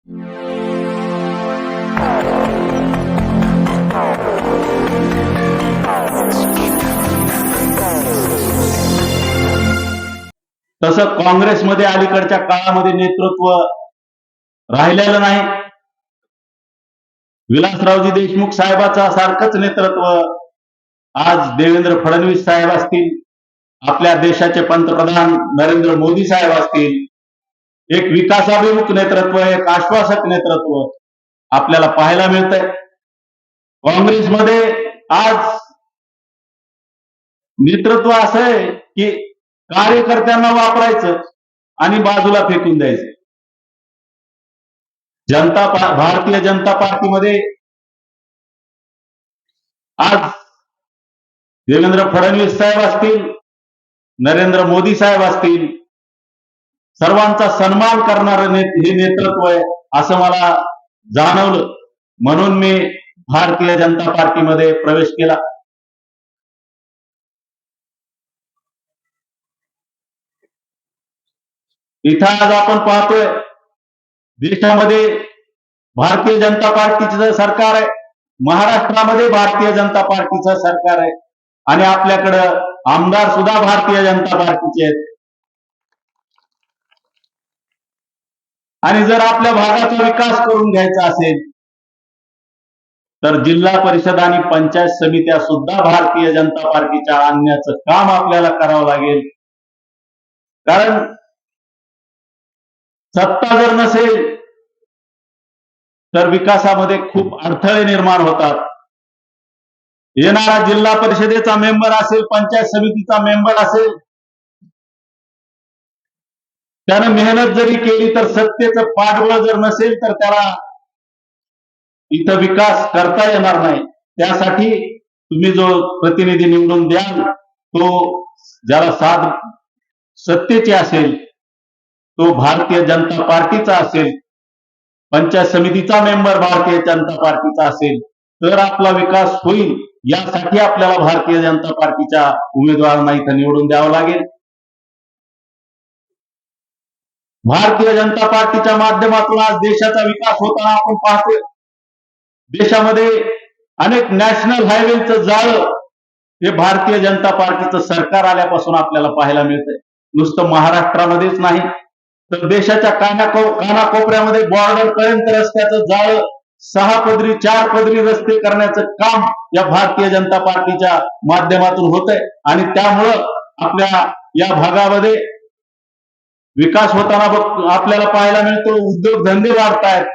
तसं काँग्रेसमध्ये अलीकडच्या काळामध्ये नेतृत्व राहिलेलं नाही. विलासरावजी देशमुख साहेबांचा सारखंच नेतृत्व आज देवेंद्र फडणवीस साहेब असतील, आपल्या देशाचे पंतप्रधान नरेंद्र मोदी साहेब असतील, एक विकासाभिमुख नेतृत्व, एक आश्वासक नेतृत्व आपल्याला पाहायला मिळतंय. काँग्रेसमध्ये आज नेतृत्व असं आहे की कार्यकर्त्यांना वापरायचं आणि बाजूला फेकून द्यायचं. भारतीय जनता पार्टीमध्ये आज देवेंद्र फडणवीस साहेब असतील, नरेंद्र मोदी साहेब असतील, सर्वांचा सन्मान करणारं हे नेतृत्व आहे असं मला जाणवलं. म्हणून मी भारतीय जनता पार्टीमध्ये प्रवेश केला. इथं आज आपण पाहतोय देशामध्ये भारतीय जनता पार्टीचं सरकार आहे, महाराष्ट्रामध्ये भारतीय जनता पार्टीचं सरकार आहे आणि आपल्याकडं आमदार सुद्धा भारतीय जनता पार्टीचे आहेत. आणि जर आपल्या भागाचा विकास करून घ्यायचा असेल तर जिल्हा परिषद आणि पंचायत समित्या सुद्धा भारतीय जनता पार्टीच्या आणण्याचं काम आपल्याला करावं लागेल. कारण सत्ता जर नसेल तर विकासामध्ये खूप अडथळे निर्माण होतात. येणारा जिल्हा परिषदेचा मेंबर असेल, पंचायत समितीचा मेंबर असेल, त्यानं मेहनत जरी केली तर सत्तेचं पाठबळ जर नसेल तर त्याला इथं विकास करता येणार नाही. त्यासाठी तुम्ही जो प्रतिनिधी निवडून द्याल तो ज्याला साथ सत्तेची असेल, तो भारतीय जनता पार्टीचा असेल, पंचायत समितीचा मेंबर भारतीय जनता पार्टीचा असेल तर आपला विकास होईल. यासाठी आपल्याला भारतीय जनता पार्टीच्या उमेदवारांना इथं निवडून द्यावं लागेल. भारतीय जनता पार्टीच्या माध्यमातून आज देशाचा विकास होताना आपण पाहतोय. देशामध्ये अनेक नॅशनल हायवेचं जाळं हे भारतीय जनता पार्टीचं सरकार आल्यापासून आपल्याला पाहायला मिळतंय. नुसतं महाराष्ट्रामध्येच नाही तर देशाच्या कानाकोपऱ्यामध्ये बॉर्डर पर्यंत रस्त्याचं जाळं, 6 पदरी 4 पदरी रस्ते करण्याचं काम या भारतीय जनता पार्टीच्या माध्यमातून होतंय आणि त्यामुळं आपल्या या भागामध्ये विकास होताना आपल्याला पाहायला मिळतो. उद्योगधंदे वाढतायत,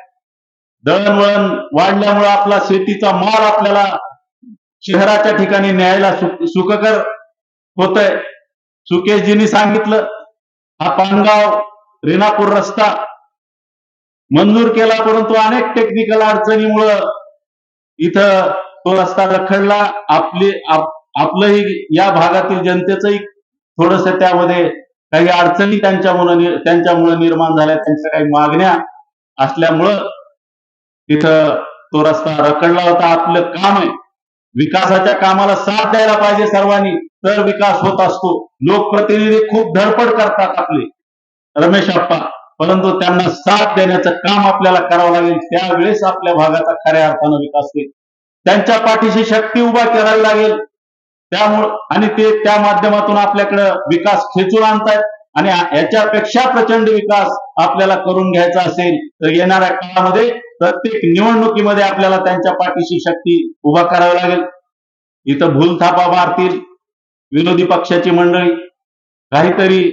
दळणवळण वाढल्यामुळे आपला शेतीचा माल आपल्याला शहराच्या ठिकाणी न्यायला सुखकर होतंय. सुकेशजींनी सांगितलं, हा पानगाव रेणापूर रस्ता मंजूर केला, परंतु अनेक टेक्निकल अडचणीमुळं इथं तो रस्ता रखडला. आपलंही या भागातील जनतेचंही थोडस त्यामध्ये काही अडचणी त्यांच्यामुळे निर्माण झाल्या, त्यांच्या काही मागण्या असल्यामुळं तिथं तो रस्ता रखडला होता. आपलं काम आहे, विकासाच्या कामाला साथ द्यायला पाहिजे सर्वांनी, तर विकास होत असतो. लोकप्रतिनिधी खूप धडपड करतात आपले रमेश आप्पा, परंतु त्यांना साथ देण्याचं काम आपल्याला करावं लागेल. त्यावेळेस आपल्या भागाचा खऱ्या अर्थानं विकास होईल. त्यांच्या पाठीशी शक्ती उभा करायला लागेल. त्यामुळे आणि ते त्या माध्यमातून आपल्याकडे विकास खेचून आणतायत आणि याच्यापेक्षा प्रचंड विकास आपल्याला करून घ्यायचा असेल तर येणाऱ्या काळामध्ये प्रत्येक निवडणुकीमध्ये आपल्याला त्यांच्या पाठीशी शक्ती उभा करावी लागेल. इथं भूलथापा मारतील विरोधी पक्षाची मंडळी, काहीतरी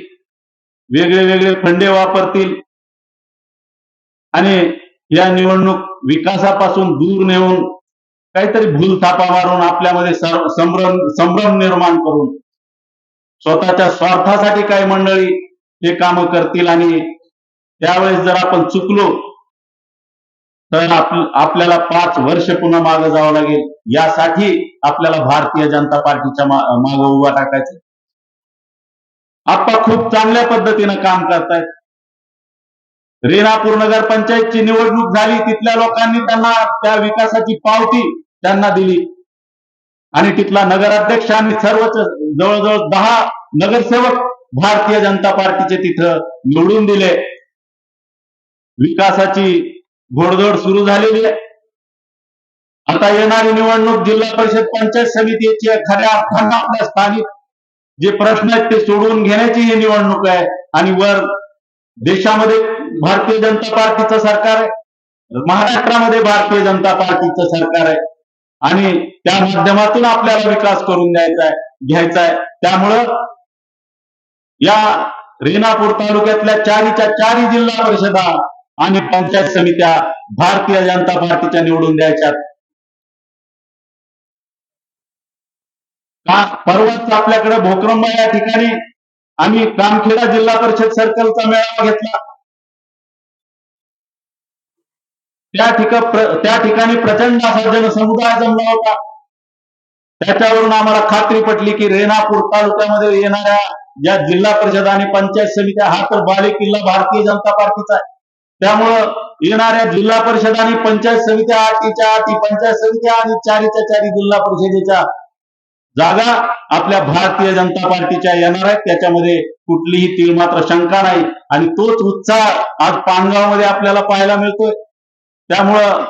वेगळे वेगळे फंडे वापरतील आणि या निवडणूक विकासापासून दूर नेऊन काहीतरी भूलथापा मारून आपल्यामध्ये संभ्रम निर्माण करून स्वतःच्या स्वार्थासाठी काही मंडळी हे काम करतील आणि त्यावेळेस जर आपण चुकलो तर आपल्याला 5 वर्ष पुन्हा मागे जावं लागेल. यासाठी आपल्याला भारतीय जनता पार्टीच्या मागे उभा टाकायचं. आप्पा खूप चांगल्या पद्धतीनं काम करतायत. रेणापूर नगर पंचायतची निवडणूक झाली, तिथल्या लोकांनी त्यांना त्या विकासाची पावती त्यांना दिली आणि तिथला नगराध्यक्ष आणि सर्वच जवळजवळ 10 नगरसेवक भारतीय जनता पार्टीचे तिथं निवडून दिले. विकासाची घोडदौड सुरू झालेली आहे. आता येणारी निवडणूक जिल्हा परिषद पंचायत समितीची खऱ्या अर्थानं आपल्या स्थानिक जे प्रश्न आहेत ते सोडवून घेण्याची ही निवडणूक आहे. आणि वर देशामध्ये भारतीय जनता पार्टीचं सरकार आहे, महाराष्ट्रामध्ये भारतीय जनता पार्टीचं सरकार आहे आणि त्या माध्यमातून आपल्याला विकास करून घ्यायचा आहे. त्यामुळं या रेणापूर तालुक्यातल्या चारी जिल्हा परिषदा आणि पंचायत समित्या भारतीय जनता पार्टीच्या निवडून द्यायच्यात. परवाच आपल्याकडे भोकरंबा या ठिकाणी आम्ही कामखेडा जिल्हा परिषद सर्कलचा मेळावा घेतला. त्या ठिकाणी प्रचंड असा जनसमुदाय जमला होता. त्याच्यावरून आम्हाला खात्री पटली की रेणापूर तालुक्यामध्ये येणाऱ्या ज्या जिल्हा परिषद आणि पंचायत समित्या हा तर बालेकिल्ला भारतीय जनता पार्टीचा आहे. त्यामुळं येणाऱ्या जिल्हा परिषद आणि पंचायत समित्या आठीच्या पंचायत समित्या आणि चारी जिल्हा परिषदेच्या जागा आपल्या भारतीय जनता पार्टीच्या येणार आहेत. त्याच्यामध्ये कुठलीही तीळ मात्र शंका नाही आणि तोच उत्साह आज पानगावमध्ये आपल्याला पाहायला मिळतोय. त्यामुळं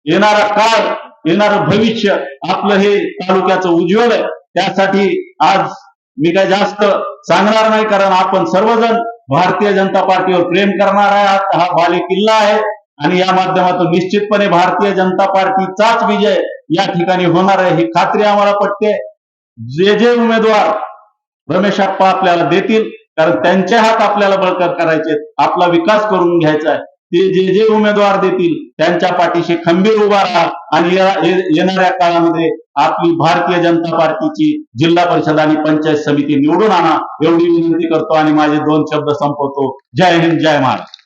येणारा काळ, येणारं भविष्य आपलं हे तालुक्याचं उज्ज्वल आहे. त्यासाठी आज मी काय जास्त सांगणार नाही, कारण आपण सर्वजण भारतीय जनता पार्टीवर प्रेम करणार आहे. हा बालेकिल्ला आहे आणि या माध्यमातून निश्चितपणे भारतीय जनता पार्टीचाच विजय या ठिकाणी होणार आहे ही खात्री आम्हाला पटते. जे उमेदवार रमेश आप्पा आपल्याला देतील, कारण त्यांचे हात आपल्याला बळकट करायचे, आपला विकास करून घ्यायचा आहे, ते जे उमेदवार देतील त्यांच्या पाठीशी खंबीर उभा राहा आणि येणाऱ्या काळामध्ये आपली भारतीय जनता पार्टीची जिल्हा परिषद आणि पंचायत समिती निवडून आणा एवढी विनंती करतो आणि माझे 2 शब्द संपवतो. जय हिंद, जय महाराष्ट्र.